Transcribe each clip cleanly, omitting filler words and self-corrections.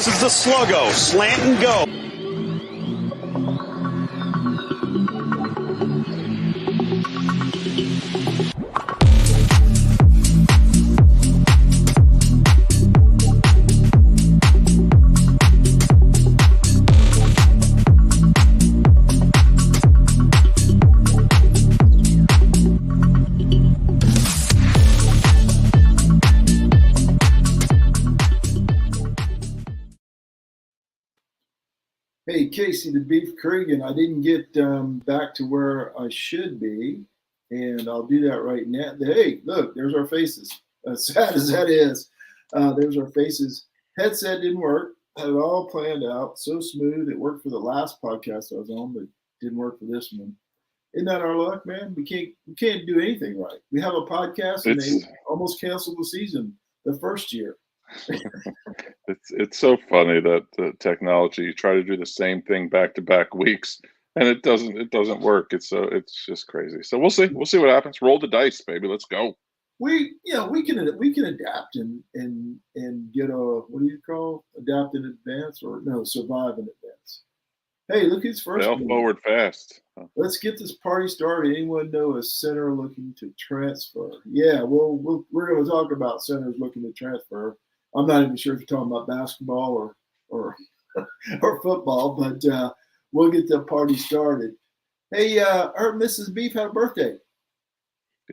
This is the Sluggo, slant and go. Hey, Casey, the Beef Cregan. I didn't get back to where I should be, and I'll do that right now. Hey, look, there's our faces. As sad as that is, there's our faces. Headset didn't work. Had it all planned out, so smooth. It worked for the last podcast I was on, but didn't work for this one. Isn't that our luck, man? We can't do anything right. We have a podcast, and they almost canceled the season the first year. It's so funny that the technology, you try to do the same thing back to back weeks and it doesn't work. It's just crazy. So we'll see what happens. Roll the dice, baby. Let's go. We can adapt and get a, what do you call, adapt in advance, or no, survive in advance. Hey, look who's first. Fail forward fast. Let's get this party started. Anyone know a center looking to transfer? Yeah, we're going to talk about centers looking to transfer. I'm not even sure if you're talking about basketball or or football, but we'll get the party started. Hey, our Mrs. Beef had a birthday.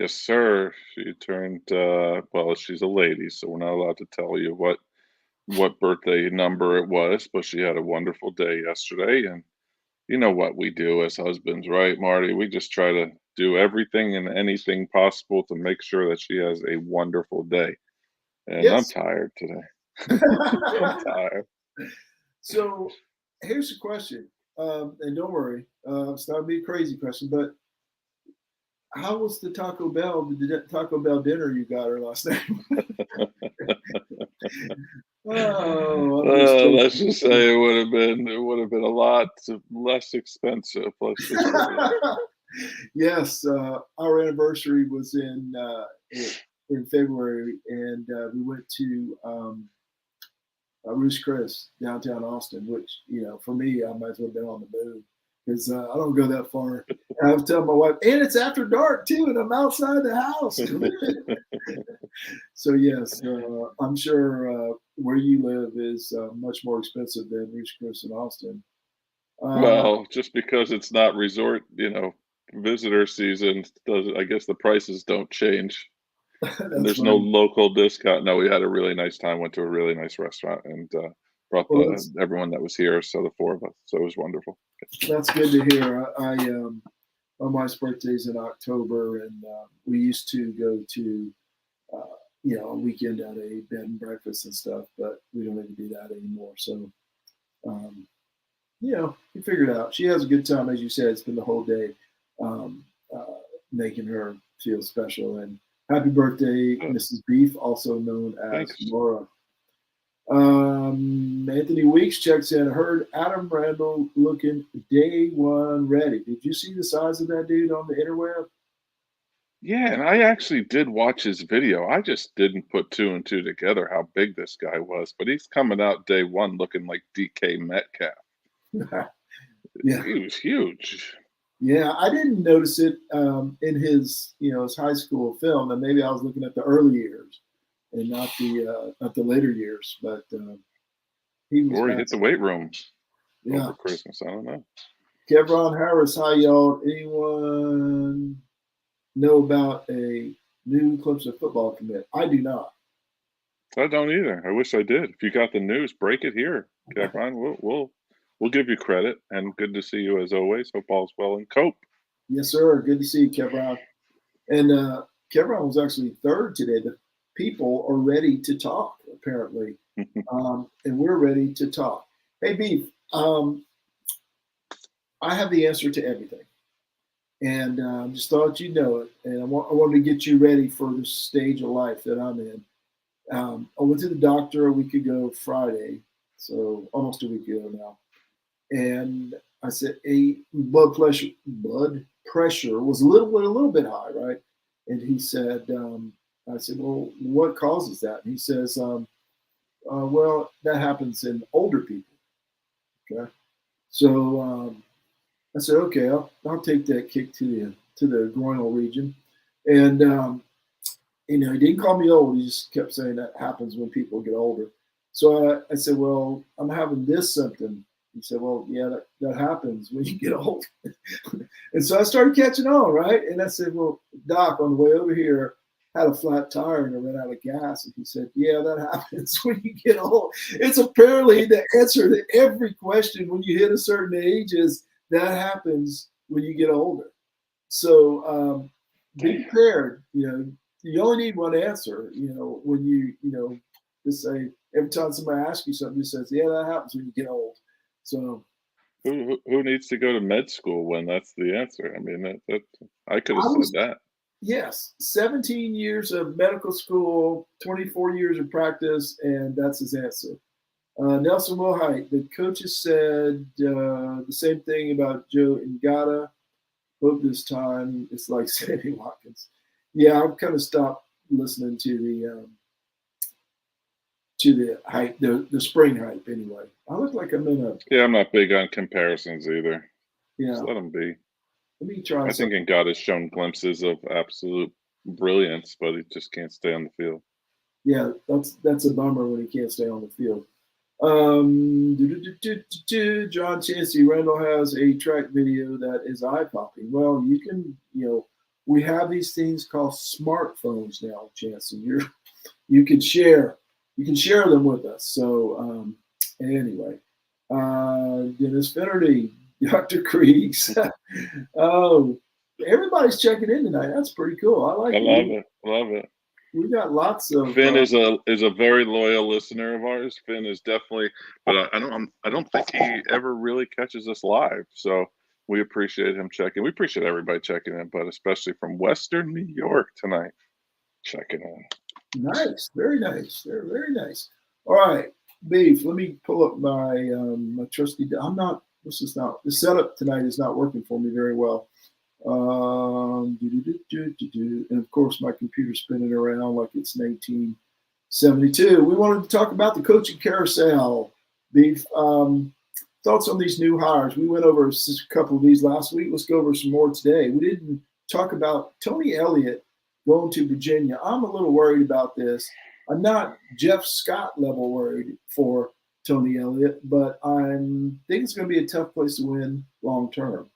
Yes, sir. She turned well, she's a lady, so we're not allowed to tell you what birthday number it was, but she had a wonderful day yesterday. And you know what we do as husbands, right, Marty? We just try to do everything and anything possible to make sure that she has a wonderful day. And yes. I'm tired today. I'm tired. So here's the question, and don't worry, it's not gonna be a crazy question, but how was the Taco Bell dinner you got her last night? Let's just say it would have been a lot less expensive. Yes, our anniversary was in February, and we went to Ruth's Chris downtown Austin, which, for me, I might as well have been on the move because I don't go that far. And I was telling my wife, and it's after dark too, and I'm outside the house. So yes, I'm sure where you live is much more expensive than Ruth's Chris in Austin. Well, just because it's not resort, visitor season, I guess the prices don't change. And there's no local discount. No, we had a really nice time. Went to a really nice restaurant and brought everyone that was here. So the four of us. So it was wonderful. That's good to hear. My birthday's in October, and we used to go to a weekend at a bed and breakfast and stuff, but we don't need to do that anymore. So we figured it out. She has a good time, as you said. It's been the whole day making her feel special. And happy birthday, Mrs. Beef, also known as Thanks. Laura. Anthony Weeks checks in. Heard Adam Randall looking day one ready. Did you see the size of that dude on the interweb? Yeah, and I actually did watch his video. I just didn't put two and two together how big this guy was. But he's coming out day one looking like DK Metcalf. Yeah, he was huge. Yeah, I didn't notice it in his high school film, and maybe I was looking at the early years and not the later years. But he was. Or he hit the weight room over Christmas. I don't know. Kevron Harris, hi y'all. Anyone know about a new Clemson football commit? I do not. I don't either. I wish I did. If you got the news, break it here, Kevron. We'll give you credit, and good to see you as always. Hope all's well in Cope. Yes, sir. Good to see you, Kevron. And Kevron was actually third today. The people are ready to talk, apparently, and we're ready to talk. Hey, Beef, I have the answer to everything, and just thought you'd know it. And I wanted to get you ready for the stage of life that I'm in. I went to the doctor a week ago Friday, so almost a week ago now. And I said, blood pressure was a little bit high, right? And he said, I said, well, what causes that? And he says, Well, that happens in older people. Okay. So I said, okay, I'll take that kick to the groinal region. And, he didn't call me old. He just kept saying that happens when people get older. So I said, well, I'm having this symptom. He said, well, yeah, that happens when you get old. And so I started catching on, right? And I said, well, Doc, on the way over here, had a flat tire and I ran out of gas. And he said, yeah, that happens when you get old. It's apparently the answer to every question when you hit a certain age is that happens when you get older. So be prepared. You only need one answer. When just say every time somebody asks you something, just says, "Yeah, that happens when you get old." So Who needs to go to med school when that's the answer? I mean, that I could have I said was that. yes, 17 years of medical school, 24 years of practice, and that's his answer. Nelson Wilhite, the coaches said the same thing about Joe Ngata. Hope this time it's like Sammy Watkins. Yeah, I've kind of stopped listening to the hype, the spring hype anyway. I look like I'm in a Yeah, I'm not big on comparisons either. Just yeah. let him be. Let me try I think something. God has shown glimpses of absolute brilliance, but he just can't stay on the field. Yeah, that's a bummer when he can't stay on the field. John Chancey Randall has a track video that is eye popping. Well, you can, we have these things called smartphones now, Chancey. You can share them with us. So anyway, Dennis Finnerty, Dr. Creeks. Oh, everybody's checking in tonight. That's pretty cool. I like I love it. it. Love it. We got lots of. Finn is a very loyal listener of ours. Finn is definitely, but I don't think he ever really catches us live. So we appreciate him checking. We appreciate everybody checking in, but especially from Western New York tonight, checking in. Nice, very nice. They're very nice. All right, Beef. Let me pull up my trusty. I'm not. This is not. The setup tonight is not working for me very well. And of course, my computer's spinning around like it's 1972. We wanted to talk about the coaching carousel. Beef. Thoughts on these new hires? We went over a couple of these last week. Let's go over some more today. We didn't talk about Tony Elliott going to Virginia. I'm a little worried about this. I'm not Jeff Scott level worried for Tony Elliott, but I think it's going to be a tough place to win long term.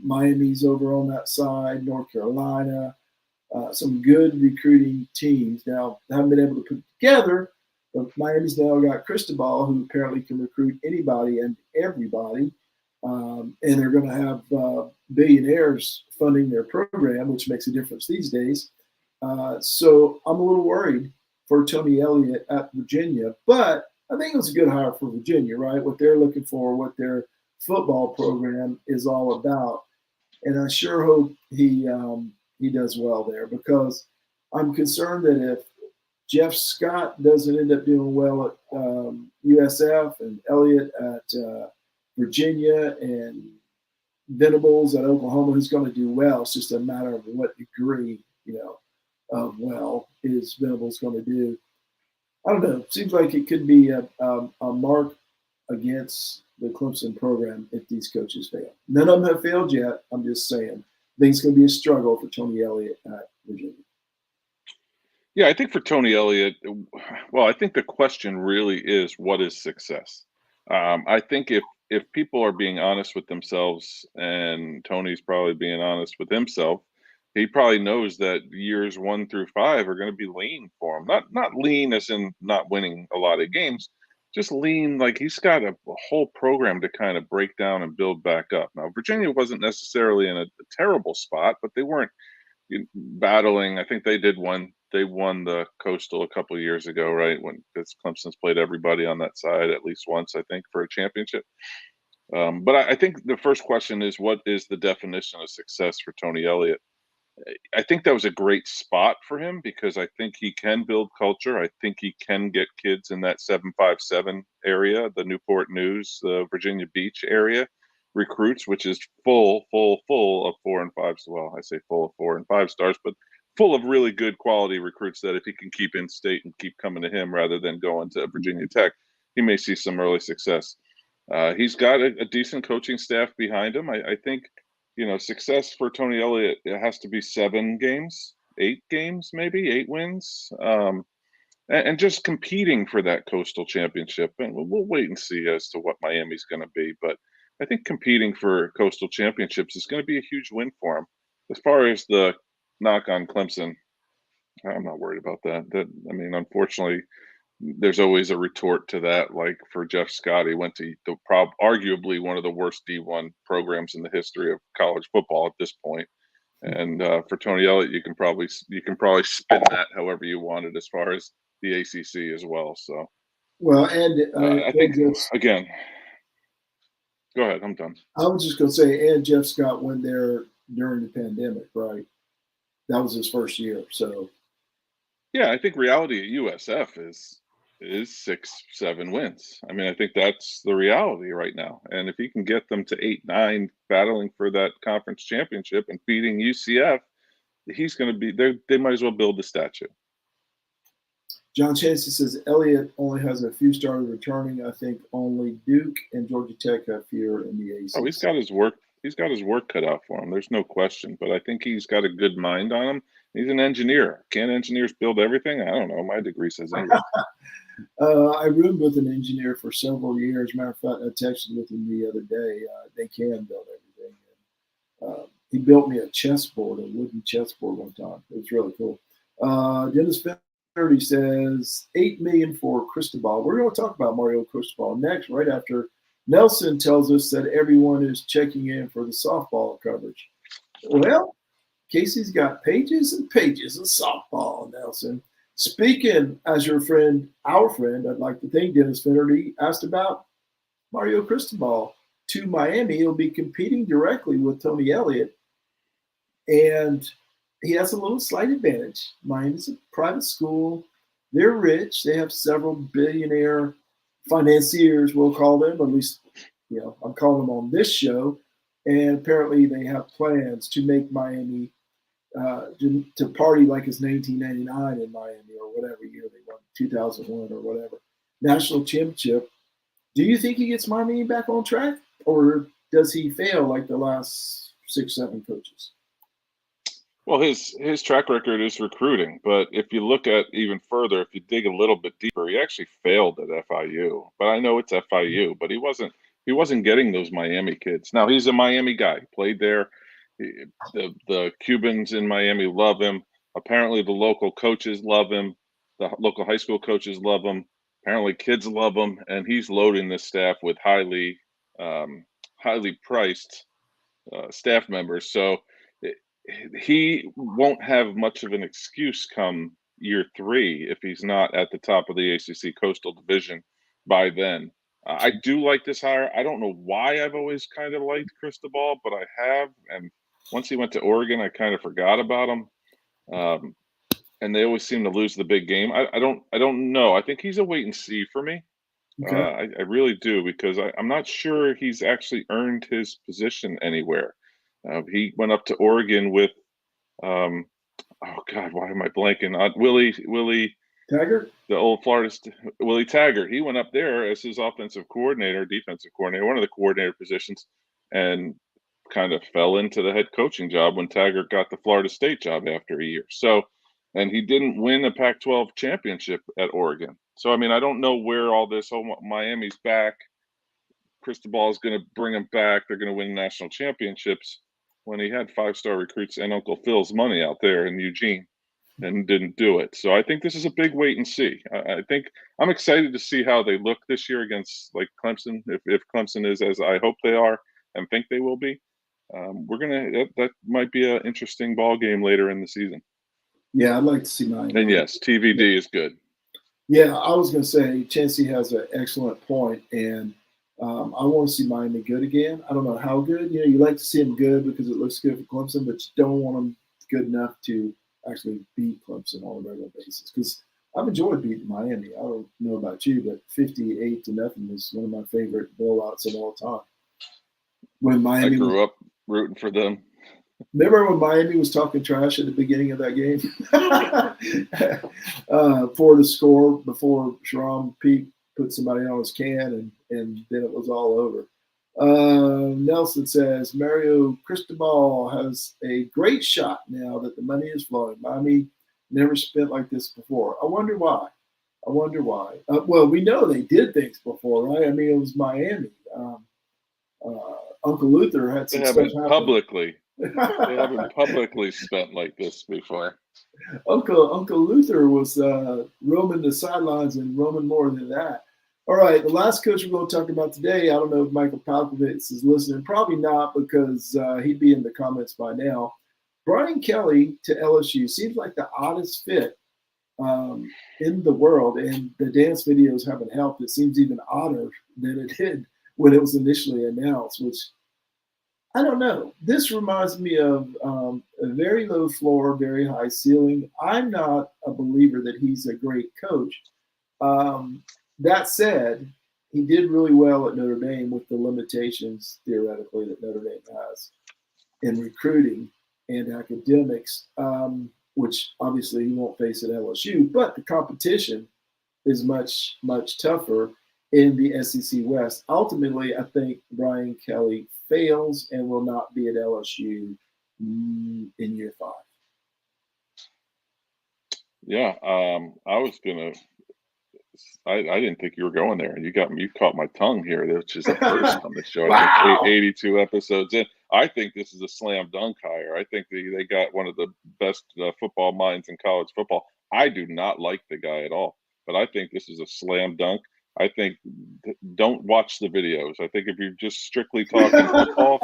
Miami's over on that side, North Carolina, some good recruiting teams. Now, they haven't been able to put it together, but Miami's now got Cristobal, who apparently can recruit anybody and everybody. And they're going to have billionaires funding their program, which makes a difference these days. So I'm a little worried for Tony Elliott at Virginia, but I think it was a good hire for Virginia, right? What they're looking for, what their football program is all about, and I sure hope he does well there because I'm concerned that if Jeff Scott doesn't end up doing well at USF and Elliott at Virginia and Venables at Oklahoma, who's going to do well. It's just a matter of what degree, of well is Venables going to do. I don't know. Seems like it could be a mark against the Clemson program if these coaches fail. None of them have failed yet. I'm just saying. I think it's going to be a struggle for Tony Elliott at Virginia. Yeah, I think for Tony Elliott, well, I think the question really is what is success? I think if people are being honest with themselves, and Tony's probably being honest with himself, he probably knows that years 1 through 5 are going to be lean for him. Not lean as in not winning a lot of games, just lean like he's got a whole program to kind of break down and build back up. Now, Virginia wasn't necessarily in a terrible spot, but they weren't battling. I think they did one. They won the Coastal a couple of years ago, right? When because Clemson's played everybody on that side at least once, I think, for a championship. But I think the first question is, what is the definition of success for Tony Elliott? I think that was a great spot for him because I think he can build culture. I think he can get kids in that 757 area, the Newport News, the Virginia Beach area, recruits, which is full of 4 and 5s. Well, I say full of 4 and 5 stars, but full of really good quality recruits that if he can keep in state and keep coming to him rather than going to Virginia Tech, he may see some early success. He's got a decent coaching staff behind him. I think, success for Tony Elliott, it has to be 7 games, 8 games, maybe 8 wins, and just competing for that Coastal Championship. And we'll wait and see as to what Miami's going to be. But I think competing for Coastal Championships is going to be a huge win for him. As far as the knock on Clemson, I'm not worried about that. Unfortunately, there's always a retort to that. Like for Jeff Scott, he went to arguably one of the worst D1 programs in the history of college football at this point. And for Tony Elliott, you can probably spin that however you want it as far as the ACC as well. So, well, and I think again. Go ahead. I'm done. I was just going to say, and Jeff Scott went there during the pandemic, right? That was his first year. So, yeah, I think reality at USF is 6-7 wins. I think that's the reality right now. And if he can get them to 8-9, battling for that conference championship and beating UCF, he's going to be there. They might as well build the statue. John Chancey says Elliott only has a few starters returning. I think only Duke and Georgia Tech have fewer in the ACC. Oh, he's got his work. He's got his work cut out for him. There's no question. But I think he's got a good mind on him. He's an engineer. Can engineers build everything? I don't know. My degree says anyway. I roomed with an engineer for several years. Matter of fact, I texted with him the other day. They can build everything. And, he built me a chessboard, a wooden chessboard one time. It was really cool. Dennis Finnerty says $8 million for Cristobal. We're going to talk about Mario Cristobal next, right after Nelson tells us that everyone is checking in for the softball coverage. Well, Casey's got pages and pages of softball, Nelson. Speaking as our friend, I'd like to think Dennis Finnerty asked about Mario Cristobal to Miami. He'll be competing directly with Tony Elliott, and he has a little slight advantage. Miami's a private school. They're rich. They have several billionaire financiers, we'll call them, at least, I'm calling them on this show. And apparently they have plans to make Miami to party like it's 1999 in Miami or whatever year they won, 2001 or whatever, national championship. Do you think he gets Miami back on track, or does he fail like the last 6-7 coaches? Well, his track record is recruiting, but if you look at even further, if you dig a little bit deeper, he actually failed at FIU. But I know it's FIU, but he wasn't getting those Miami kids. Now he's a Miami guy. He played there. The Cubans in Miami love him. Apparently, the local coaches love him. The local high school coaches love him. Apparently, kids love him, and he's loading this staff with highly priced staff members. So he won't have much of an excuse come year 3 if he's not at the top of the ACC Coastal Division by then. I do like this hire. I don't know why I've always kind of liked Cristobal, but I have. And once he went to Oregon, I kind of forgot about him. And they always seem to lose the big game. I don't know. I think he's a wait and see for me. Okay. I really do, because I'm not sure he's actually earned his position anywhere. He went up to Oregon with, oh God, why am I blanking? Willie Taggart? The old Florida, Willie Taggart. He went up there as his offensive coordinator, defensive coordinator, one of the coordinator positions, and kind of fell into the head coaching job when Taggart got the Florida State job after a year. So, and he didn't win a Pac-12 championship at Oregon. So, I don't know where all this, Miami's back, Cristobal is going to bring him back, they're going to win national championships, when he had 5-star recruits and Uncle Phil's money out there in Eugene and didn't do it. So I think this is a big wait and see. I think I'm excited to see how they look this year against like Clemson. If Clemson is as I hope they are and think they will be, that might be an interesting ball game later in the season. Yeah, I'd like to see mine. And yes, TVD is good. Yeah, I was going to say Chancey has an excellent point, and I want to see Miami good again. I don't know how good. You like to see them good because it looks good for Clemson, but you don't want them good enough to actually beat Clemson on a regular basis. Because I've enjoyed beating Miami. I don't know about you, but 58-0 was one of my favorite blowouts of all time. When Miami, I grew up rooting for them. Remember when Miami was talking trash at the beginning of that game for the score before Sharon Peak put somebody on his can, and then it was all over. Nelson says Mario Cristobal has a great shot now that the money is flowing. Miami never spent like this before. I wonder why. Well, we know they did things before, right? I mean, it was Miami. Uncle Luther had some stuff happen. They haven't publicly spent like this before. Uncle Luther was roaming the sidelines and roaming more than that. All right, the last coach we're going to talk about today, I don't know if Michael Palkovitz is listening. Probably not, because he'd be in the comments by now. Brian Kelly to LSU seems like the oddest fit in the world, and the dance videos haven't helped. It seems even odder than it did when it was initially announced, which I don't know. This reminds me of a very low floor, very high ceiling. I'm not a believer that he's a great coach. That said, he did really well at Notre Dame with the limitations, theoretically, that Notre Dame has in recruiting and academics, which obviously he won't face at LSU. But the competition is much, much tougher in the SEC West. Ultimately, I think Brian Kelly fails and will not be at LSU in year 5. Yeah, I didn't think you were going there. You caught my tongue here, which is the first on the show. Wow. I think 82 episodes in. I think this is a slam dunk hire. I think they got one of the best football minds in college football. I do not like the guy at all, but I think this is a slam dunk. I think don't watch the videos. I think if you're just strictly talking football,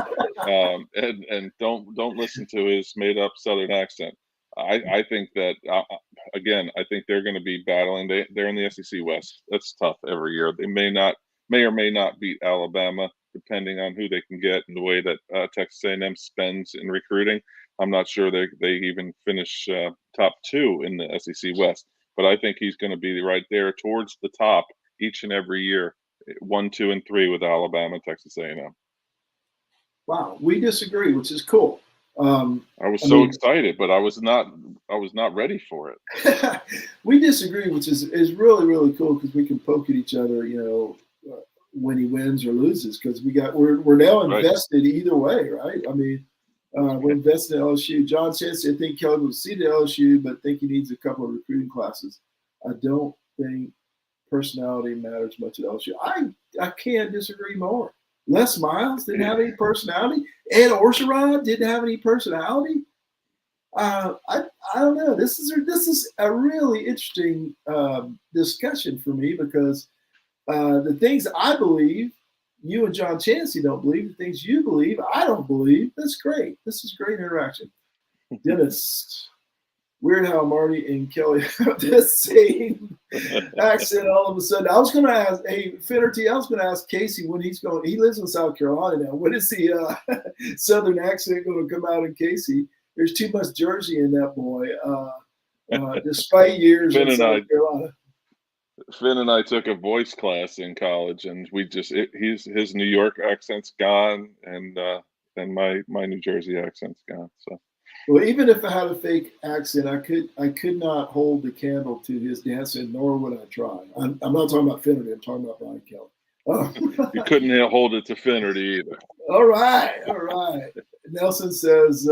and don't listen to his made up Southern accent. I think that again, I think they're going to be battling. They're in the SEC West. That's tough every year. They may or may not beat Alabama, depending on who they can get and the way that Texas A&M spends in recruiting. I'm not sure they even finish top 2 in the SEC West, but I think he's going to be right there towards the top each and every year, 1, 2, and 3 with Alabama, Texas A&M. Wow, we disagree, which is cool. I was so excited, but I was not ready for it. We disagree, which is really, really cool, because we can poke at each other, when he wins or loses, because we're now invested either way, right? I mean, we're invested in LSU. John Chancey, I think Kelly will see the LSU, but think he needs a couple of recruiting classes. I don't think personality matters much at LSU. I can't disagree more. Les Miles didn't have any personality. Ed Orgeron didn't have any personality. I don't know. This is a really interesting discussion for me, because the things I believe, you and John Chancey don't believe. The things you believe, I don't believe. That's great. This is great interaction. Dennis, weird how Marty and Kelly have the same accent all of a sudden. I was going to ask, hey, Finnerty, I was going to ask Casey when he's going. He lives in South Carolina now. When is the Southern accent going to come out in Casey? There's too much Jersey in that boy, despite years in South Carolina. Finn and I took a voice class in college, and his New York accent's gone, and my New Jersey accent's gone. So. Well, even if I had a fake accent, I could not hold the candle to his dancing, nor would I try. I'm not talking about Finnerty. I'm talking about Brian Kelly. You couldn't hold it to Finnerty either. All right. Nelson says,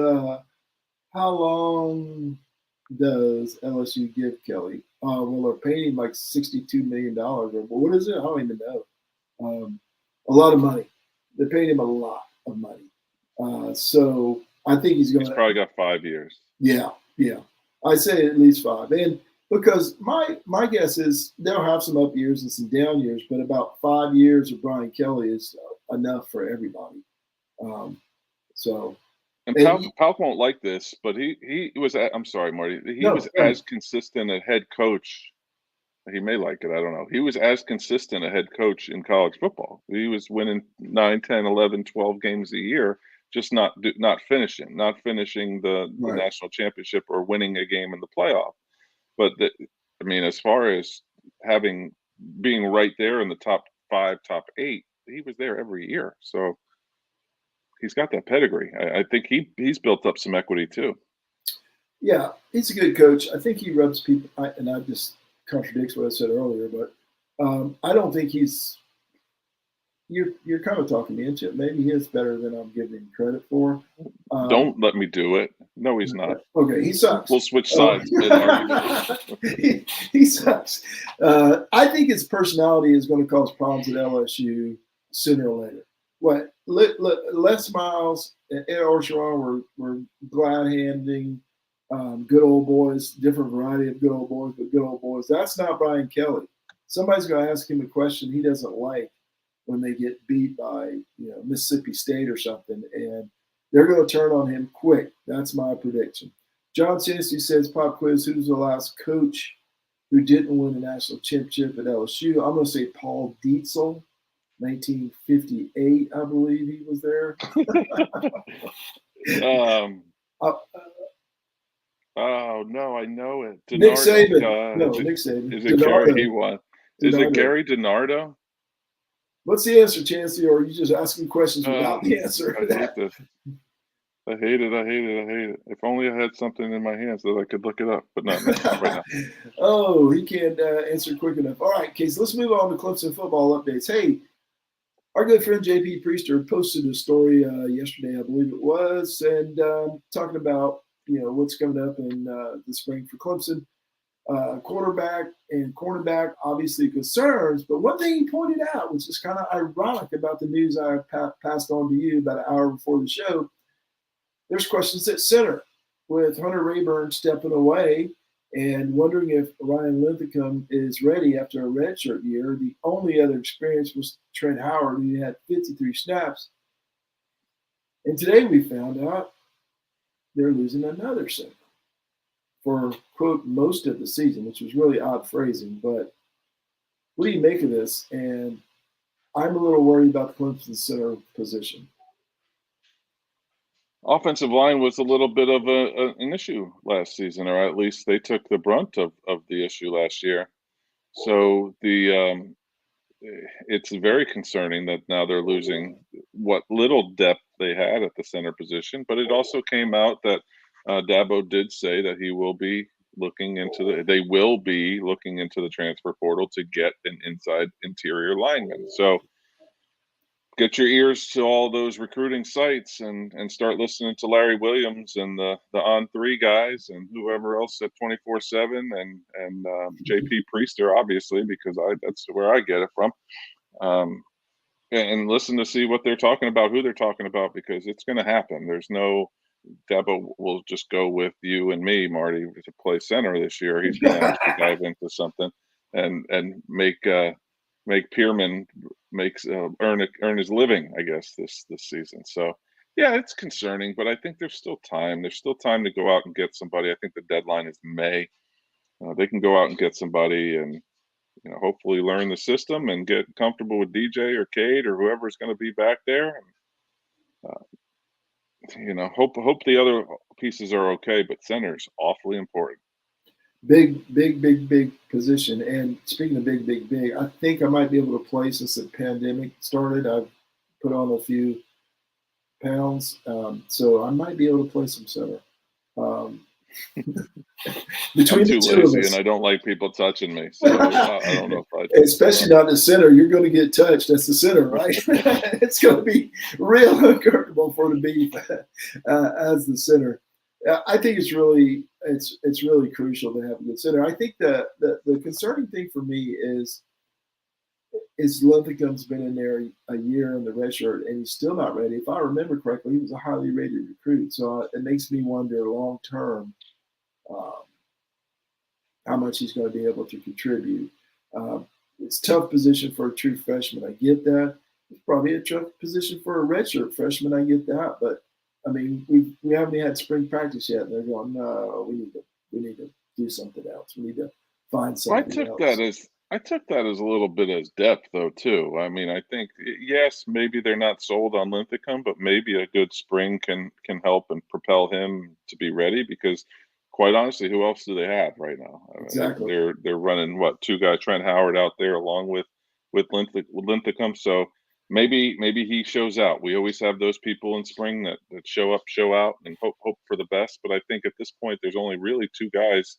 how long does LSU give Kelly? Well, they're paying him like $62 million. Or what is it? I don't even know. A lot of money. They're paying him a lot of money. So I think he's probably got 5 years. Yeah. I say at least 5. And because my guess is they'll have some up years and some down years, but about 5 years of Brian Kelly is enough for everybody. And Palk won't like this, but he was. I'm sorry, Marty. He was as consistent a head coach. He may like it. I don't know. He was as consistent a head coach in college football. He was winning 9, 10, 11, 12 games a year, just not finishing the national championship or winning a game in the playoff. But as far as being right there in the top 5, top 8, he was there every year. So he's got that pedigree. I think he's built up some equity too. Yeah, he's a good coach. I think he rubs people, and I just contradicts what I said earlier, but I don't think he's. You're kind of talking me into it. Maybe he is better than I'm giving him credit for. Don't let me do it. No, he's not. Okay, he sucks. We'll switch sides mid-argument. He sucks. I think his personality is going to cause problems at LSU sooner or later. What Les Miles and Ed Orgeron were glad handing good old boys, different variety of good old boys, but good old boys. That's not Brian Kelly. Somebody's going to ask him a question he doesn't like when they get beat by Mississippi State or something, and they're going to turn on him quick. That's my prediction. John Tennessee says, pop quiz, who's the last coach who didn't win the national championship at LSU? I'm going to say Paul Dietzel, 1958, I believe he was there. Oh, no, I know it. DiNardo. Nick Saban. Nick Saban. Is it Gary? He won. Is it Gary DiNardo? What's the answer, Chancey, or are you just asking questions without the answer? I hate this. I hate it. If only I had something in my hands that I could look it up, but not right now. Oh, he can't answer quick enough. All right, Case, let's move on to Clemson football updates. Hey, our good friend JP Priester posted a story yesterday, I believe it was, and talking about what's coming up in the spring for Clemson. Quarterback and cornerback, obviously concerns, but one thing he pointed out, which is kind of ironic about the news I passed on to you about an hour before the show, there's questions at center with Hunter Rayburn stepping away and wondering if Ryan Linthicum is ready after a redshirt year. The only other experience was Trent Howard, who had 53 snaps. And today we found out they're losing another center for, quote, most of the season, which was really odd phrasing. But what do you make of this? And I'm a little worried about the Clemson center position. Offensive line was a little bit of an issue last season, or at least they took the brunt of the issue last year. So it's very concerning that now they're losing what little depth they had at the center position. But it also came out that Dabo did say that they will be looking into the transfer portal to get an inside interior lineman. So get your ears to all those recruiting sites and start listening to Larry Williams and the On3 guys and whoever else at 24/7 and JP Priester, obviously, because that's where I get it from. And listen to see what they're talking about, who they're talking about, because it's going to happen. There's no Dabo will just go with you and me, Marty, to play center this year. He's going to actually dive into something and make Pierman earn his living, I guess, this season. So yeah, it's concerning, but I think there's still time. There's still time to go out and get somebody. I think the deadline is May. They can go out and get somebody and hopefully learn the system and get comfortable with DJ or Cade or whoever's going to be back there. Hope the other pieces are okay, but center's awfully important. Big position. And speaking of big, I think I might be able to play since the pandemic started. I've put on a few pounds, so I might be able to play some center. Between I'm too the two lazy, of us, and I don't like people touching me. So I don't know if I do. Especially not the center. You're going to get touched. That's the center, right? It's going to be real uncomfortable for the beef as the center. I think it's really crucial to have a good center. I think the concerning thing for me is Linthicum's been in there a year in the red shirt and he's still not ready. If I remember correctly, he was a highly rated recruit. So it makes me wonder long term how much he's going to be able to contribute. It's a tough position for a true freshman. I get that. It's probably a tough position for a redshirt freshman. I get that. But I mean, we haven't had spring practice yet. And they're going, no, we need to do something else. We need to find something else. I took that as a little bit as depth, though, too. I mean, I think, yes, maybe they're not sold on Linthicum, but maybe a good spring can help and propel him to be ready because, quite honestly, who else do they have right now? Exactly. They're running, two guys, Trent Howard out there along with Linthicum. So maybe he shows out. We always have those people in spring that show up, show out, and hope for the best. But I think at this point, there's only really two guys,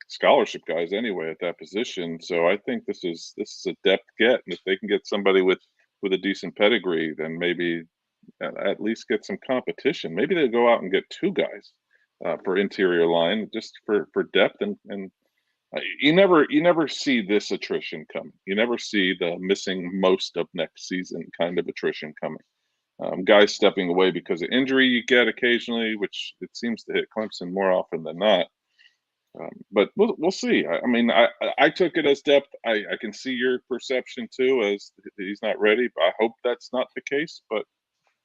scholarship guys anyway, at that position. So I think this is a depth get, and if they can get somebody with a decent pedigree, then maybe at least get some competition. Maybe they'll go out and get two guys for interior line just for depth and you never see this attrition coming. You never see the missing most of next season kind of attrition coming. Guys stepping away because of injury you get occasionally, which it seems to hit Clemson more often than not. But we'll see. I mean, I took it as depth. I can see your perception too, as he's not ready. I hope that's not the case, but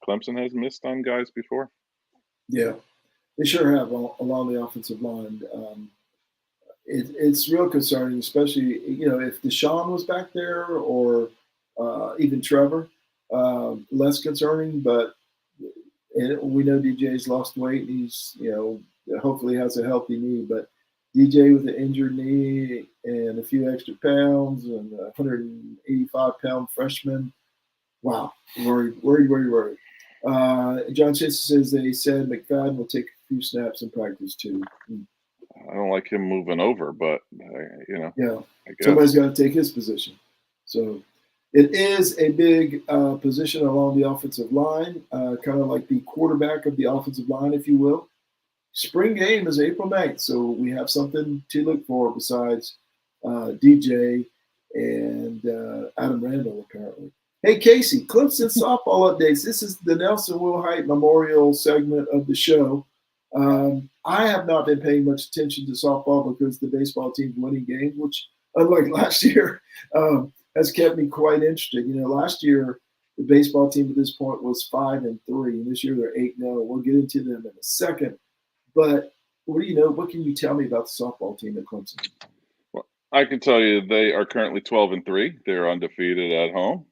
Clemson has missed on guys before. Yeah, they sure have along the offensive line. It's real concerning, especially if Deshaun was back there or even Trevor. Less concerning, but we know DJ's lost weight. He's hopefully has a healthy knee, but DJ with an injured knee and a few extra pounds and a 185-pound freshman. Wow, worried. John Chase says they said McFadden will take a few snaps in practice too. I don't like him moving over, but yeah, somebody's got to take his position. So it is a big position along the offensive line, kind of like the quarterback of the offensive line, if you will. Spring game is April 9th, so we have something to look for besides DJ and Adam Randall, apparently. Hey, Casey, Clemson softball updates. This is the Nelson Wilhite Memorial segment of the show. I have not been paying much attention to softball because the baseball team's winning games, which, unlike last year, has kept me quite interested. Last year, the baseball team at this point was 5-3, and this year they're 8-0. We'll get into them in a second. But what can you tell me about the softball team at Clemson? Well, I can tell you they are currently 12-3. They're undefeated at home.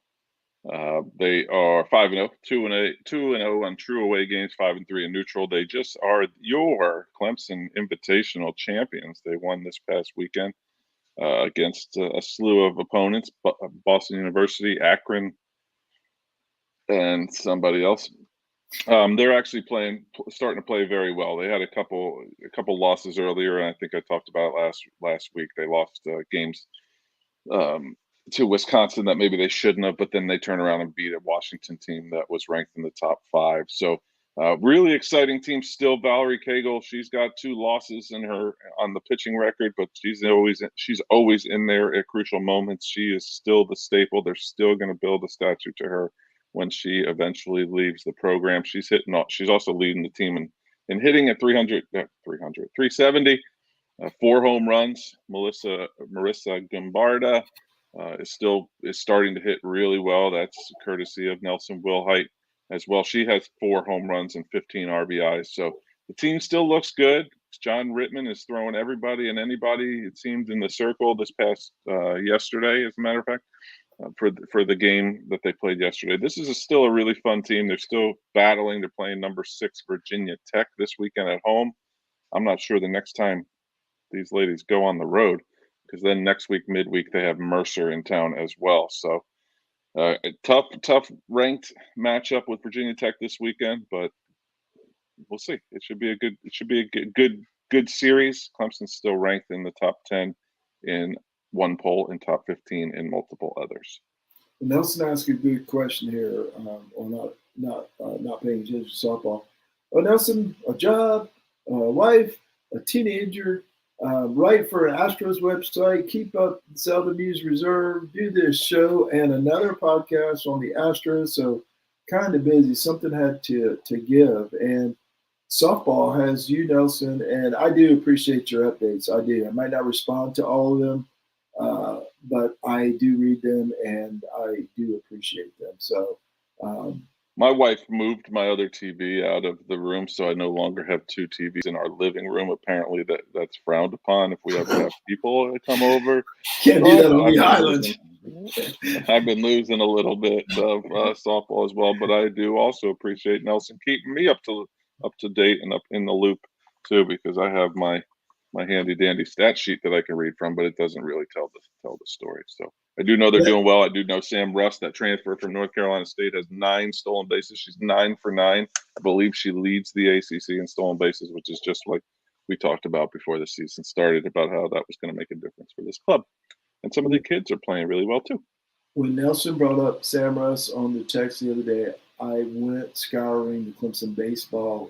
They are 5-0, 2-0 on true away games, 5-3 in neutral. They just are your Clemson Invitational champions. They won this past weekend against a slew of opponents: Boston University, Akron, and somebody else. They're actually starting to play very well. They had a couple losses earlier, and I think I talked about it last week. They lost games to Wisconsin that maybe they shouldn't have, but then they turn around and beat a Washington team that was ranked in the top 5. So really exciting team still. Valerie Cagle, she's got 2 losses on the pitching record, but she's always in there at crucial moments. She is still the staple. They're still going to build a statue to her when she eventually leaves the program. She's also leading the team in hitting at 370, 4 home runs. Marissa Gumbarda is starting to hit really well. That's courtesy of Nelson Wilhite as well. She has 4 home runs and 15 RBIs. So the team still looks good. John Rittman is throwing everybody and anybody, it seemed, in the circle this past yesterday, as a matter of fact. For the game that they played yesterday. This is still a really fun team. They're still battling. They're playing number 6 Virginia Tech this weekend at home. I'm not sure the next time these ladies go on the road, because then next week, midweek, they have Mercer in town as well. So a tough ranked matchup with Virginia Tech this weekend, but we'll see. It should be a good series. Clemson's still ranked in the top 10 in one poll and top 15 in multiple others. Nelson asked a good question here, on not paying attention to softball. Nelson, a job, a wife, a teenager, write for an Astros website, keep up Seldom Used Reserve, do this show and another podcast on the Astros. So kind of busy. Something had to give. And softball has you, Nelson, and I do appreciate your updates. I do. I might not respond to all of them, but I do read them and I do appreciate them. So my wife moved my other TV out of the room, so I no longer have 2 TVs in our living room. Apparently that's frowned upon if we ever have people that come over. Can't do that on the island. I've been losing a little bit of softball as well, but I do also appreciate Nelson keeping me up to date and up in the loop too, because I have my my handy dandy stat sheet that I can read from, but it doesn't really tell the story. So I do know they're doing well. I do know Sam Russ, that transfer from North Carolina State, has 9 stolen bases. She's 9 for 9. I believe she leads the ACC in stolen bases, which is just like we talked about before the season started about how that was going to make a difference for this club. And some of the kids are playing really well too. When Nelson brought up Sam Russ on the text the other day, I went scouring the Clemson baseball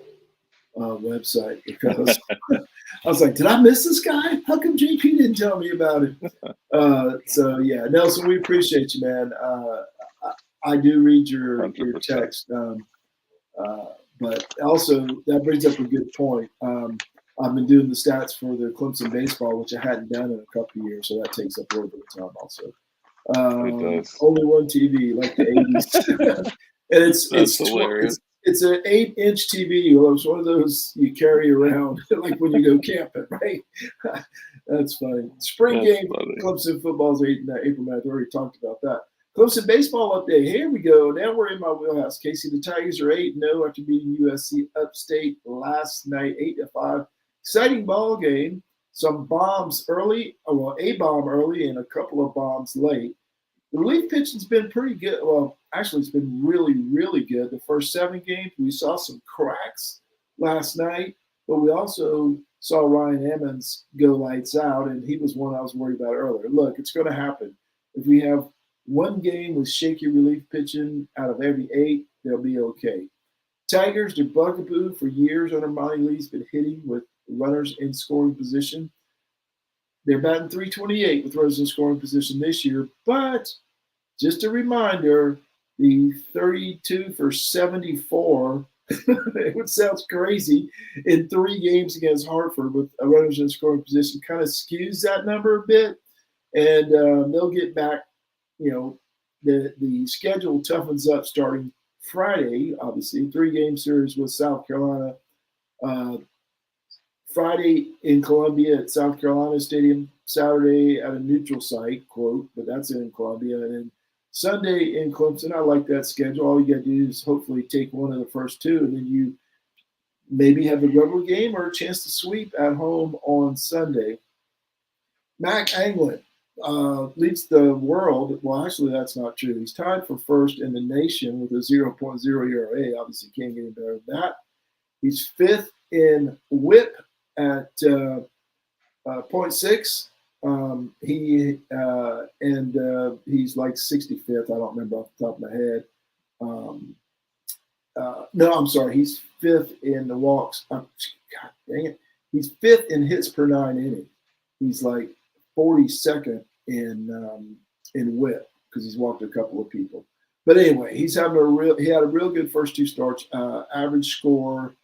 website because I was like, did I miss this guy? How come JP didn't tell me about it? So, yeah, Nelson, we appreciate you, man. I do read your text. But also, that brings up a good point. I've been doing the stats for the Clemson baseball, which I hadn't done in a couple of years, so that takes up a little bit of time also. It does. Only one TV, like the 80s. And it's hilarious. It's an 8-inch TV. Well, it's one of those you carry around like when you go camping, right? That's funny. Spring game, funny. Clemson football's April 9th. We already talked about that. Clemson baseball update. Here we go. Now we're in my wheelhouse. Casey, the Tigers are 8-0 after beating USC upstate last night, 8-5. Exciting ball game. Some bombs early. Well, a bomb early and a couple of bombs late. The relief pitching's been pretty good. Well, actually, it's been really, really good. The first 7 games, we saw some cracks last night, but we also saw Ryan Emmons go lights out, and he was one I was worried about earlier. Look, it's going to happen. If we have one game with shaky relief pitching out of every 8, they'll be okay. Tigers, their bugaboo for years under Monty Lee's been hitting with runners in scoring position. They're batting .328 with runners in scoring position this year, but just a reminder, the 32 for 74, which sounds crazy, in 3 games against Hartford with runners in scoring position kind of skews that number a bit, and they'll get back. You know, the schedule toughens up starting Friday, obviously, 3-game series with South Carolina. Friday in Columbia at South Carolina Stadium, Saturday at a neutral site, quote, but that's in Columbia. And then Sunday in Clemson. I like that schedule. All you got to do is hopefully take one of the first 2, and then you maybe have the rubber game or a chance to sweep at home on Sunday. Mac Anglin leads the world. Well, actually, that's not true. He's tied for first in the nation with a 0.0 ERA. Obviously, can't get any better than that. He's 5th in WHIP at 0.6. He's like 65th. I don't remember off the top of my head. No, I'm sorry. He's 5th in the walks. God dang it. He's 5th in hits per 9 innings. He's like 42nd in WHIP because he's walked a couple of people. But anyway, he had a real good first 2 starts. Average score,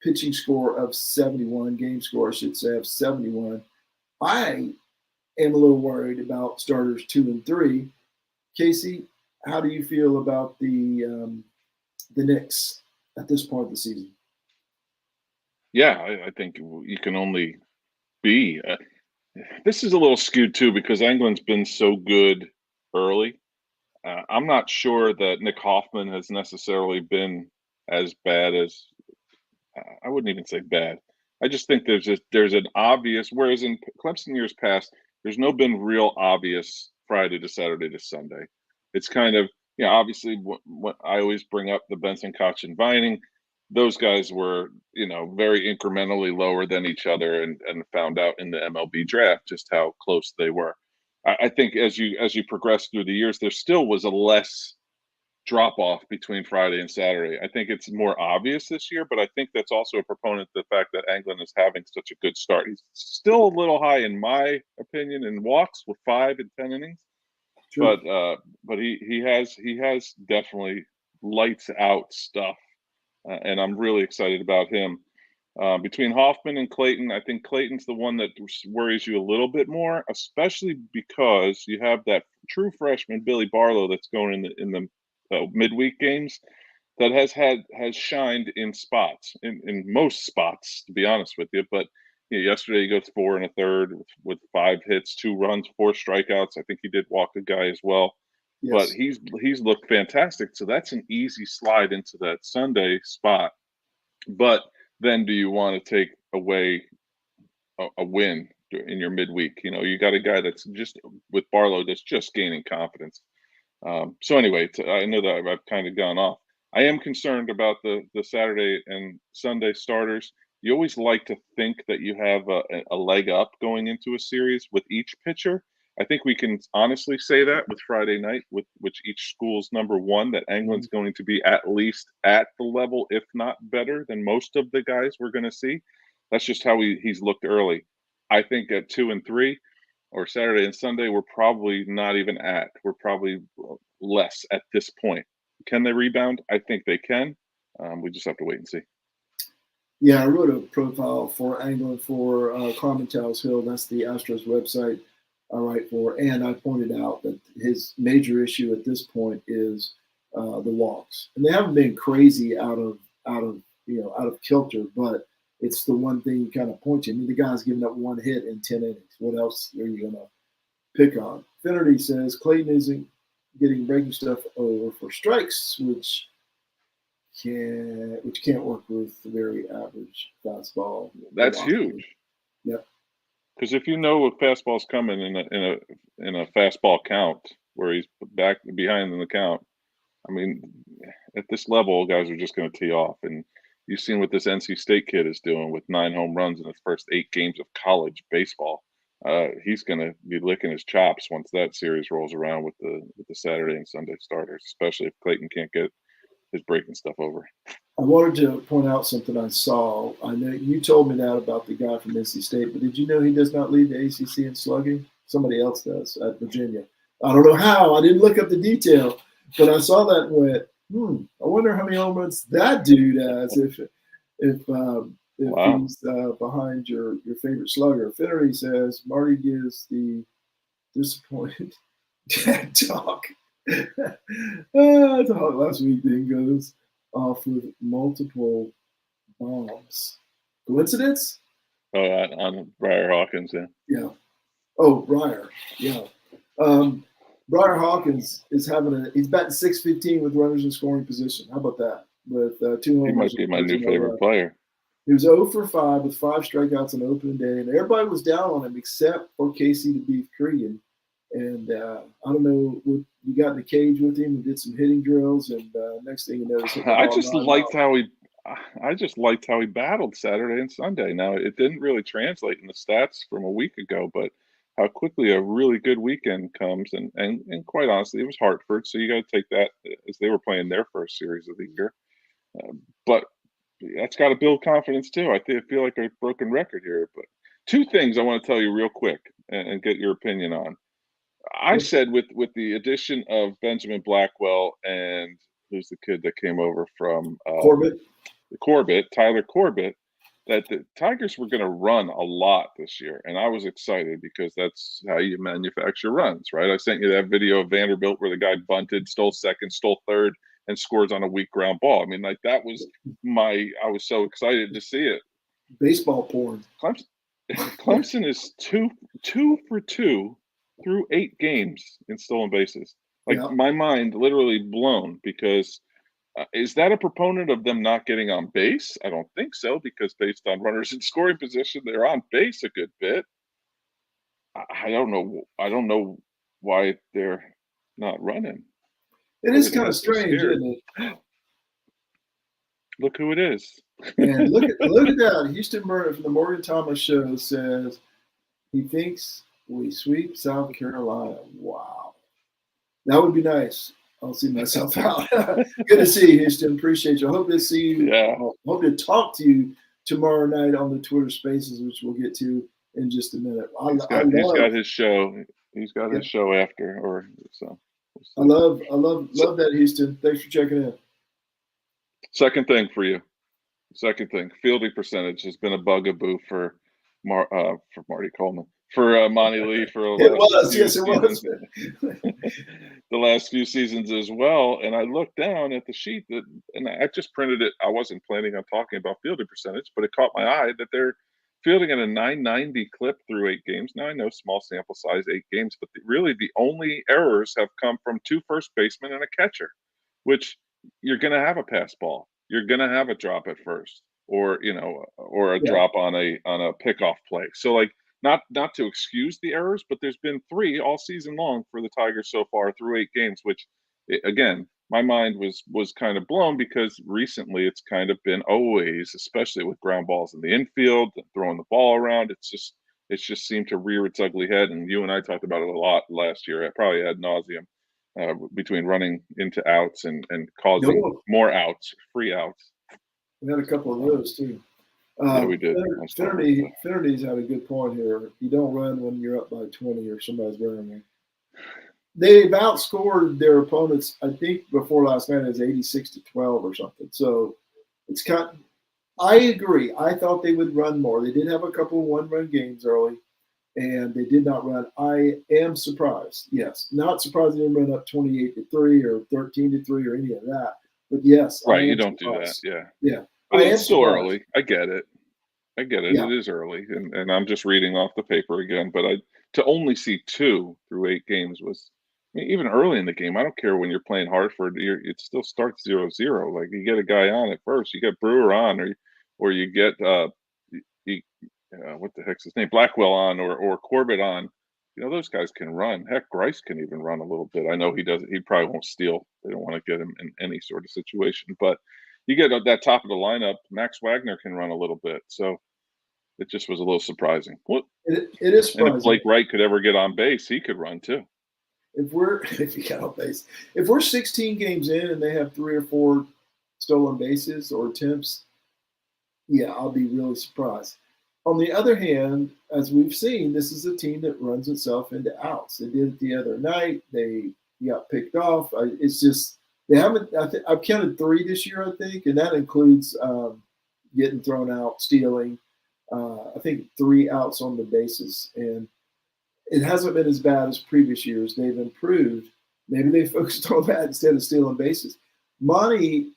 pitching score of 71, game score, I should say, of 71. I am a little worried about starters 2 and 3. Casey, how do you feel about the Knicks at this point of the season? Yeah, I think you can only be. This is a little skewed too because Anglin's been so good early. I'm not sure that Nick Hoffman has necessarily been as bad as. I wouldn't even say bad. I just think there's an obvious. Whereas in Clemson years past, there's no been real obvious Friday to Saturday to Sunday. It's kind of obviously what I always bring up, the Benson, Koch, and Vining. Those guys were very incrementally lower than each other, and found out in the MLB draft just how close they were. I think as you progress through the years, there still was a less drop off between Friday and Saturday. I think it's more obvious this year, but I think that's also a proponent of the fact that Anglin is having such a good start. He's still a little high, in my opinion, in walks with 5 and 10 innings. Sure. But he has definitely lights out stuff, and I'm really excited about him. Between Hoffman and Clayton, I think Clayton's the one that worries you a little bit more, especially because you have that true freshman Billy Barlow that's going in the midweek games that has shined in spots, in most spots, to be honest with you. But yesterday he goes 4 1/3 with 5 hits, 2 runs, 4 strikeouts. I think he did walk a guy as well. Yes. But he's looked fantastic. So that's an easy slide into that Sunday spot. But then do you want to take away a win in your midweek. You know, you got a guy that's just with Barlow that's just gaining confidence. So anyway, I know that I've kind of gone off. I am concerned about the Saturday and Sunday starters. You always like to think that you have a leg up going into a series with each pitcher. I think we can honestly say that with Friday night, with which each school's number one, that Anglin's going to be at least at the level, if not better, than most of the guys we're going to see. That's just how he's looked early. I think at 2 and 3, or Saturday and Sunday, we're probably not even at. We're probably less at this point. Can they rebound? I think they can. We just have to wait and see. Yeah, I wrote a profile for Anglin for Carmen Towers Hill. That's the Astros website I write for, and I pointed out that his major issue at this point is the walks, and they haven't been crazy out of kilter, but it's the one thing you kind of point to. I mean, the guy's giving up one hit in 10 innings. What else are you gonna pick on? Finnerty says Clayton isn't getting breaking stuff over for strikes, which can't work with the very average fastball. That's huge. Yep. Because if you know a fastball's coming in a fastball count where he's back behind in the count, I mean, at this level, guys are just going to tee off. And you've seen what this NC State kid is doing with 9 home runs in his first 8 games of college baseball. He's going to be licking his chops once that series rolls around with the Saturday and Sunday starters, especially if Clayton can't get his breaking stuff over. I wanted to point out something I saw. I know you told me that about the guy from NC State, but did you know he does not lead the ACC in slugging? Somebody else does at Virginia. I don't know how. I didn't look up the detail, but I saw that and went, I wonder how many home runs that dude has if Wow. he's behind your favorite slugger. Finnery says Marty gives the disappointed dad talk. Last week then goes off with multiple bombs. Coincidence? Oh, on Briar Hawkins, yeah. Yeah. Oh, Briar. Yeah. Briar Hawkins is he's batting .615 with runners in scoring position. How about that? With 2 homers. He might be my new favorite player. He was 0 for 5 with 5 strikeouts on opening day, and everybody was down on him except for Casey the Beef Cregan. And I don't know what you got in the cage with him and did some hitting drills, and next thing you know, I just liked how he battled Saturday and Sunday. Now it didn't really translate in the stats from a week ago, but how quickly a really good weekend comes, and quite honestly, it was Hartford, so you got to take that as they were playing their first series of the year. But that's got to build confidence too. I feel like a broken record here, but 2 things I want to tell you real quick and get your opinion on. I said with the addition of Benjamin Blackwell and who's the kid that came over from Tyler Corbett, that the Tigers were going to run a lot this year. And I was excited because that's how you manufacture runs, right? I sent you that video of Vanderbilt where the guy bunted, stole second, stole third, and scores on a weak ground ball. I mean, like that was I was so excited to see it. Baseball porn. Clemson is two for 2 through 8 games in stolen bases. My mind literally blown because is that a proponent of them not getting on base? I don't think so, because based on runners in scoring position, they're on base a good bit. I don't know why they're not running. It is kind of strange, isn't it? Look who it is. And look at that. Houston Murray from the Morgan Thomas Show says he thinks we sweep South Carolina. Wow. That would be nice. I'll see myself out. Good to see you, Houston. Appreciate you. I hope to see you. Yeah. Hope to talk to you tomorrow night on the Twitter Spaces, which we'll get to in just a minute. He's got his show. He's got his show after, or so. I love that, Houston. Thanks for checking in. Second thing for you. Fielding percentage has been a bugaboo for Marty Coleman. For Monty Lee for it was. The last few seasons as well. And I looked down at the sheet and I just printed it. I wasn't planning on talking about fielding percentage, but it caught my eye that they're fielding at a 990 clip through 8 games. Now I know small sample size, 8 games, but really the only errors have come from 2 first basemen and a catcher, which you're going to have a pass ball. You're going to have a drop at first. or or a drop on a pickoff play. So like not to excuse the errors, but there's been 3 all season long for the Tigers so far through 8 games, which again, my mind was kind of blown because recently it's kind of been always, especially with ground balls in the infield, throwing the ball around, it's just seemed to rear its ugly head. And you and I talked about it a lot last year, probably ad nauseum, between running into outs and causing more outs, free outs. We had a couple of those too. Yeah, we did. Finnerty's had a good point here. You don't run when you're up by 20 or somebody's running you. They've outscored their opponents, I think, before last night as 86-12 or something. So it's kind of, I agree. I thought they would run more. They did have a couple of one-run games early, and they did not run. I am surprised. Yes, not surprised they didn't run up 28-3 or 13-3 or any of that. But yes, right. You don't surprised. Do that. Yeah. Yeah. But it's still early. I get it. Yeah. It is early, and I'm just reading off the paper again. But to only see 2 through 8 games was, I mean, even early in the game. I don't care when you're playing Hartford. It still starts 0-0. Like you get a guy on at first, you get Brewer on, or you get what the heck's his name, Blackwell on, or Corbett on. Those guys can run. Heck, Grice can even run a little bit. I know he does. He probably won't steal. They don't want to get him in any sort of situation, but. You get that top of the lineup, Max Wagner can run a little bit. So it just was a little surprising. It is surprising. And if Blake Wright could ever get on base, he could run too. If he got on base. If we're 16 games in and they have 3 or 4 stolen bases or attempts, yeah, I'll be really surprised. On the other hand, as we've seen, this is a team that runs itself into outs. They did it the other night. They got picked off. It's just, they haven't. I've counted 3 this year, I think, and that includes getting thrown out, stealing. I think 3 outs on the bases, and it hasn't been as bad as previous years. They've improved. Maybe they focused on that instead of stealing bases. Monty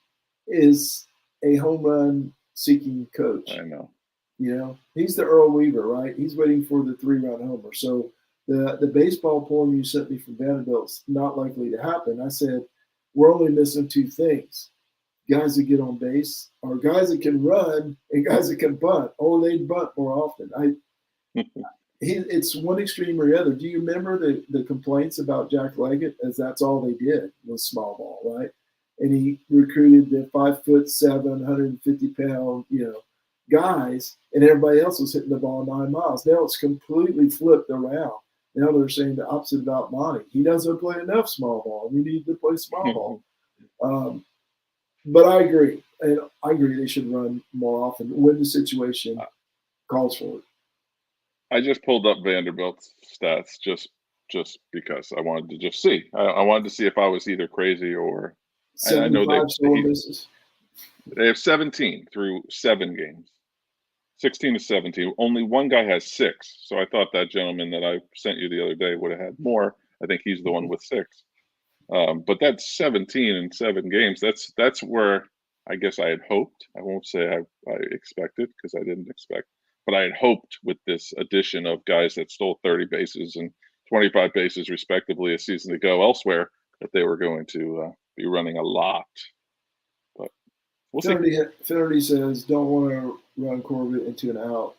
is a home run seeking coach. I know. He's the Earl Weaver, right? He's waiting for the 3-run homer. So the baseball poem you sent me from Vanderbilt's not likely to happen. I said, we're only missing 2 things: guys that get on base, or guys that can run, and guys that can bunt. Or they bunt more often. It's one extreme or the other. Do you remember the complaints about Jack Leggett? As that's all they did was small ball, right? And he recruited the 5'7", 150-pound, guys, and everybody else was hitting the ball 9 miles. Now it's completely flipped around. Now they're saying the opposite about Monty. He doesn't play enough small ball. We need to play small ball. But I agree. And I agree they should run more often when the situation calls for it. I just pulled up Vanderbilt's stats just because I wanted to just see. I wanted to see if I was either crazy or – I know they have 17 through 7 games. 16 to 17. Only one guy has 6. So I thought that gentleman that I sent you the other day would have had more. I think he's the one with 6. But that's 17 in 7 games. That's where I guess I had hoped. I won't say I expected, because I didn't expect. But I had hoped with this addition of guys that stole 30 bases and 25 bases respectively a season ago elsewhere, that they were going to be running a lot. But we'll see. Finnerty says, don't want to run Corbett into an out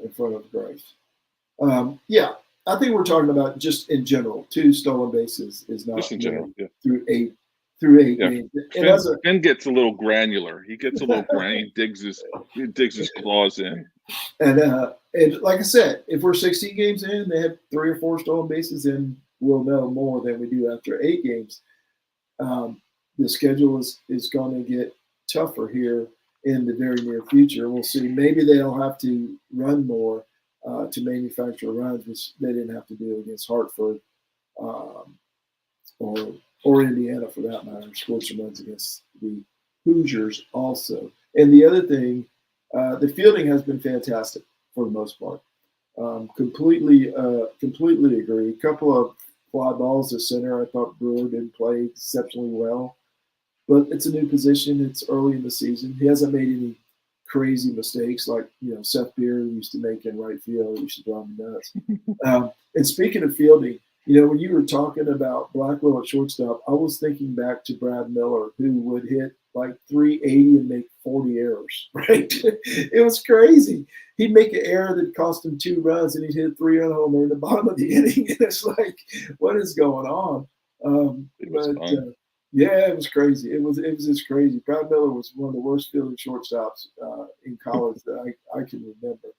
in front of Grice. Yeah, I think we're talking about just in general. 2 stolen bases is not just in general, yeah. Through eight games. Finn gets a little granular. He gets a little granular. He digs his claws in. And like I said, if we're 16 games in, they have 3 or 4 stolen bases, then we'll know more than we do after 8 games. The schedule is going to get tougher here in the very near future. We'll see. Maybe they'll have to run more to manufacture runs, which they didn't have to do against Hartford or Indiana for that matter. Scored some runs against the Hoosiers also. And the other thing, the fielding has been fantastic for the most part. Completely agree. A couple of fly balls to center. I thought Brewer didn't play exceptionally well, but it's a new position. It's early in the season. He hasn't made any crazy mistakes like Seth Beer used to make in right field. You should drive me nuts. And speaking of fielding, when you were talking about Blackwell at shortstop, I was thinking back to Brad Miller, who would hit like 380 and make 40 errors, right? It was crazy. He'd make an error that cost him 2 runs, and he'd hit 3-run homer in the bottom of the inning. And it's like, what is going on? It was fun. Yeah, it was crazy. It was just crazy. Brad Miller was one of the worst fielding shortstops in college that I can remember.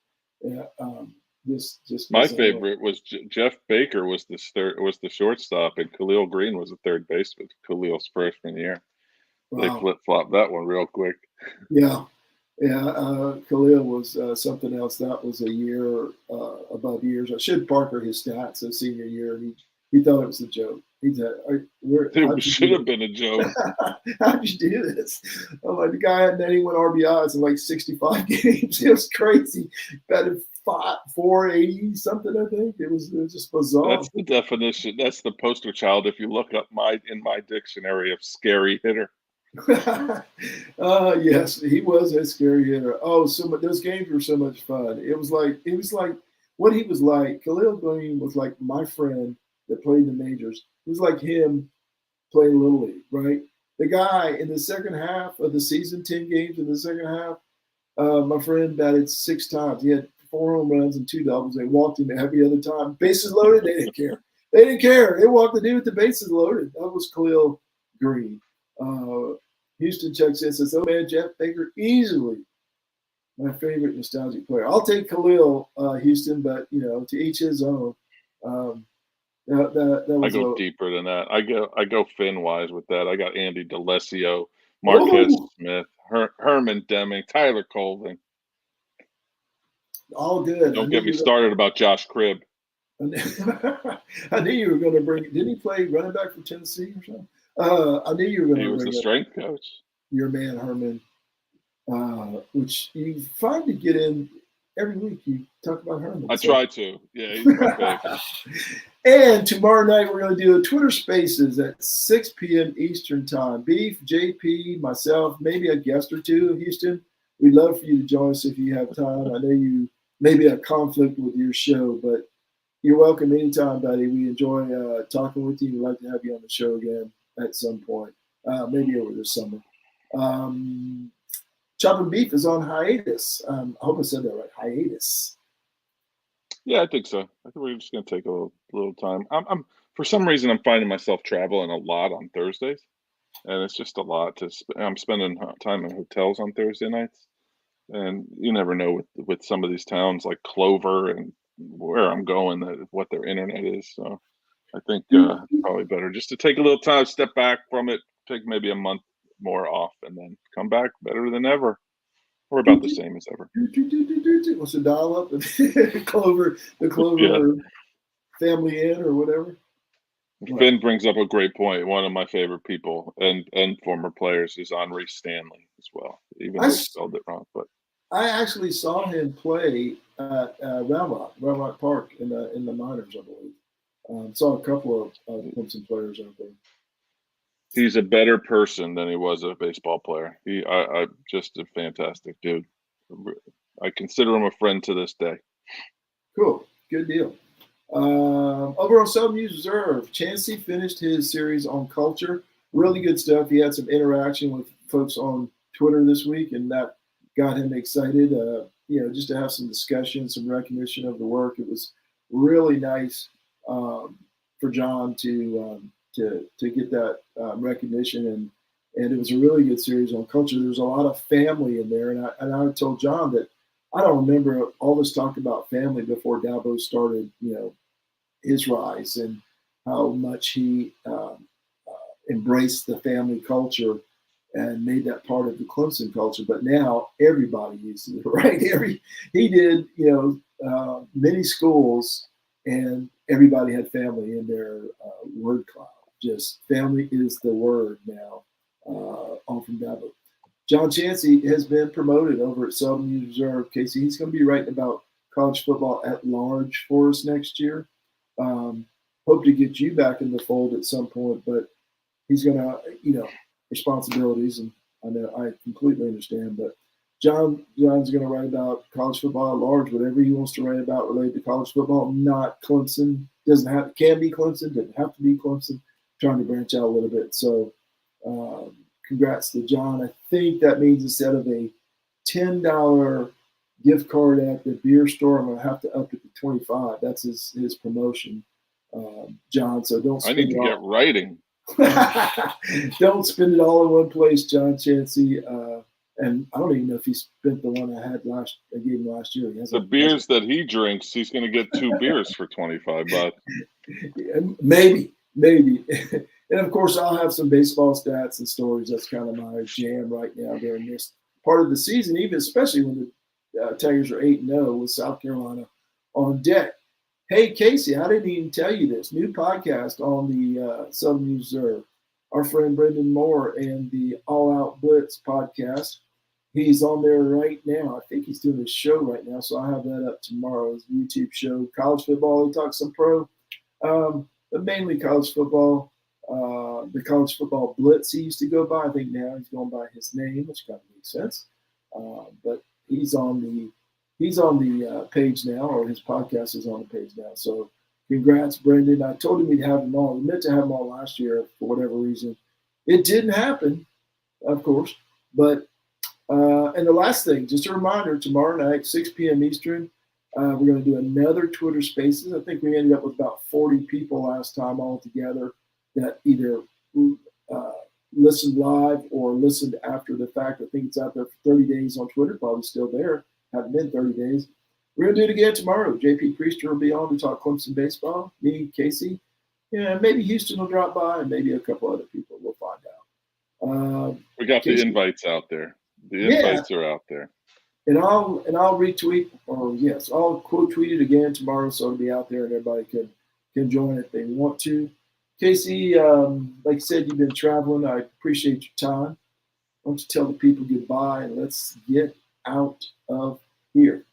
Yeah, My favorite was Jeff Baker was the shortstop, and Khalil Green was the third baseman. Khalil's freshman year. They Wow. flip-flopped that one real quick. Yeah. Khalil was something else. That was a year above years. I showed Parker his stats his senior year, and he thought it was a joke. He said, It should have been a joke. How'd you do this? I'm like, the guy had 91 RBIs in like 65 games. It was crazy. Batted 480 something, I think. It was just bizarre. That's the definition. That's the poster child. If you look up in my dictionary of scary hitter. Yes, he was a scary hitter. Oh, those games were so much fun. It was like what he was like. Khalil Green was like my friend that played in the majors. He was like him playing Little League, right? The guy in the second half of the season, 10 games in the second half, my friend batted 6 times. He had 4 home runs and 2 doubles. They walked him every other time. Bases loaded, they didn't care. They didn't care. They walked the dude with the bases loaded. That was Khalil Green. Houston checks in, says, "Oh man, Jeff Baker, easily my favorite nostalgic player." I'll take Khalil, Houston, but to each his own. That was I go deeper than that. I go Finn wise with that. I got Andy D'Alessio, Marquez Smith, Herman Deming, Tyler Colvin. All good. Don't get me started about Josh Cribb. I knew you were going to bring. Didn't he play running back for Tennessee or something? I knew you were going to. He was the strength coach. Your man Herman, which you find to get in every week. You talk about Herman. I try to. Yeah, he's my favorite. And tomorrow night we're going to do a Twitter Spaces at 6 p.m. Eastern Time. Beef, JP, myself, maybe a guest or two. Houston, we'd love for you to join us if you have time. I know you may be a conflict with your show, but you're welcome anytime, buddy. We enjoy talking with you. We'd like to have you on the show again at some point, maybe over this summer. Chopping Beef is on hiatus. I hope I said that right. Hiatus. Yeah, I think so. I think we're just going to take a little time. I'm for some reason I'm finding myself traveling a lot on Thursdays, and it's just a lot to. I'm spending time in hotels on Thursday nights, and you never know with some of these towns like Clover and where I'm going what their internet is. So I think probably better just to take a little time, step back from it, take maybe a month more off, and then come back better than ever. We're about the same as ever. What's the dial up? The Clover Family Inn or whatever. Finn brings up a great point. One of my favorite people and former players is Henri Stanley as well, even though he spelled it wrong. But I actually saw him play at Round Rock Park in the minors, I believe. Saw a couple of Clemson players out there. He's a better person than he was a baseball player. I just a fantastic dude. I consider him a friend to this day. Cool. Good deal. Over on Southern News Reserve, Chancey finished his series on culture. Really good stuff. He had some interaction with folks on Twitter this week, and that got him excited. Just to have some discussion, some recognition of the work. It was really nice for John to get that recognition, and it was a really good series on culture. There was a lot of family in there, and I told John that I don't remember all this talk about family before Dabo started, his rise and how much he embraced the family culture and made that part of the Clemson culture. But now everybody uses it, right? He did, many schools, and everybody had family in their word cloud. Just family is the word now on from Dabo. John Chancey has been promoted over at Southern News Reserve. Casey, he's going to be writing about college football at large for us next year. Hope to get you back in the fold at some point, but he's going to, responsibilities, and I know I completely understand. But John's going to write about college football at large, whatever he wants to write about related to college football, not Clemson. Can be Clemson, doesn't have to be Clemson. Trying to branch out a little bit. So congrats to John. I think that means instead of a $10 gift card at the beer store, I'm going to have to up it to $25. That's his promotion, John. So don't I spend need to get writing. Don't spend it all in one place, John Chansey. And I don't even know if he spent the one I gave him last year. The beers that he drinks, he's going to get 2 beers for $25. Maybe. And of course, I'll have some baseball stats and stories. That's kind of my jam right now during this part of the season, even especially when the Tigers are 8-0 with South Carolina on deck. Hey, Casey, I didn't even tell you this. New podcast on the Southern News Reserve. Our friend Brendan Moore and the All Out Blitz podcast. He's on there right now. I think he's doing his show right now, so I'll have that up tomorrow. His YouTube show, college football. He talks some pro, but mainly college football. The college football blitz he used to go by. I think now he's going by his name, which kind of makes sense. But he's on the page now, or his podcast is on the page now. So congrats, Brendan. I told him we'd have him on. We meant to have him on last year for whatever reason. It didn't happen, of course. But and the last thing, just a reminder, tomorrow night, 6 p.m. Eastern, we're going to do another Twitter Spaces. I think we ended up with about 40 people last time all together that either listened live or listened after the fact. I think it's out there for 30 days on Twitter, probably still there. Haven't been 30 days. We're going to do it again tomorrow. JP Priester will be on to talk Clemson baseball. Me, Casey. Yeah, maybe Houston will drop by, and maybe a couple other people. We'll find out. We got Casey. The invites out there. The invites are out there. And I'll retweet, or yes, I'll quote tweet it again tomorrow, so it'll be out there and everybody can join if they want to. Casey, like I said, you've been traveling. I appreciate your time. Why don't you tell the people goodbye and let's get out of here.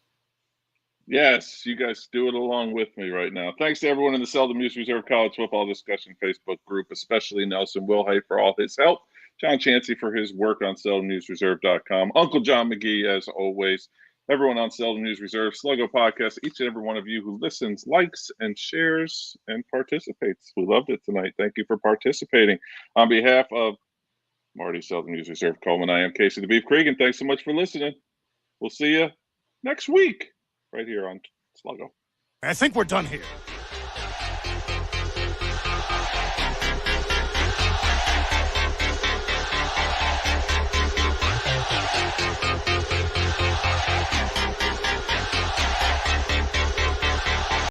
Yes, you guys do it along with me right now. Thanks to everyone in the Seldom News Reserve College Football Discussion Facebook group, especially Nelson Wilhite for all his help, John Chansey for his work on SeldomNewsReserve.com, Uncle John McGee, as always, everyone on Seldom News Reserve, Sluggo Podcast, each and every one of you who listens, likes, and shares, and participates. We loved it tonight. Thank you for participating. On behalf of Marty, Seldom News Reserve Coleman, I am Casey the Beef Cregan. Thanks so much for listening. We'll see you next week right here on Sluggo. I think we're done here.